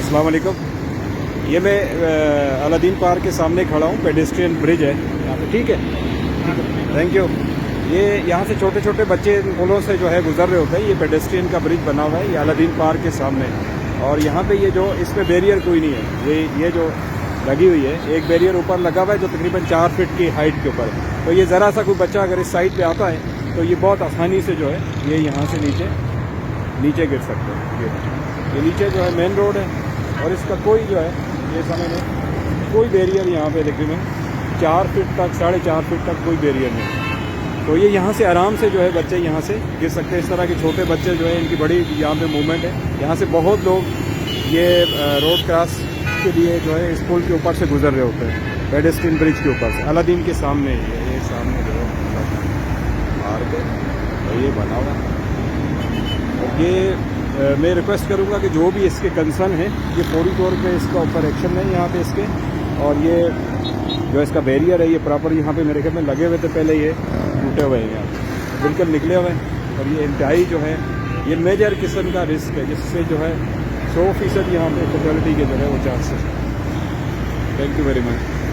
अस्सलाम वालेकुम। ये मैं अलादीन पार्क के सामने खड़ा हूँ। पेडेस्ट्रियन ब्रिज है यहाँ पे। ठीक है, थैंक यू। ये यहाँ से छोटे छोटे बच्चे इन पुलों से जो है गुजर रहे होते हैं। ये पेडेस्ट्रियन का ब्रिज बना हुआ है, ये अलादीन पार्क के सामने। और यहाँ पे ये जो इसमें बैरियर कोई नहीं है। ये जो लगी हुई है, एक बैरियर ऊपर लगा हुआ है जो तकरीबन 4 फीट की हाइट के ऊपर है। तो ये ज़रा सा कोई बच्चा अगर इस साइड पे आता है तो ये बहुत आसानी से जो है ये यहाँ से नीचे गिर सकते हैं। ये नीचे जो है मेन रोड है और इसका कोई जो है ये समझ लें कोई बैरियर यहाँ पे तकरीबन 4 फीट तक 4.5 फीट तक कोई बैरियर नहीं। तो ये यहाँ से आराम से जो है बच्चे यहाँ से गिर सकते हैं। इस तरह के छोटे बच्चे जो है इनकी बड़ी यहाँ पे मूवमेंट है। यहाँ से बहुत लोग ये रोड क्रॉस के लिए जो है इस पुल के ऊपर से गुजर रहे होते हैं, पेडेस्ट्रियन ब्रिज के ऊपर से। अलादीन के सामने ये सामने जो है पार्क है और ये बना हुआ है। ये मैं रिक्वेस्ट करूँगा कि जो भी इसके कंसर्न है ये फौरी तौर पे इसका ऊपर एक्शन है यहाँ पे इसके। और ये जो इसका बैरियर है ये प्रॉपर यहाँ पे मेरे ख्याल में लगे हुए थे पहले, ये टूटे हुए हैं यहाँ बिल्कुल निकले हुए हैं। और ये इंतहाई जो है ये मेजर किस्म का रिस्क है जिससे जो है 100% यहाँ पे फैटलिटी के जो है वो chances. Thank you very much.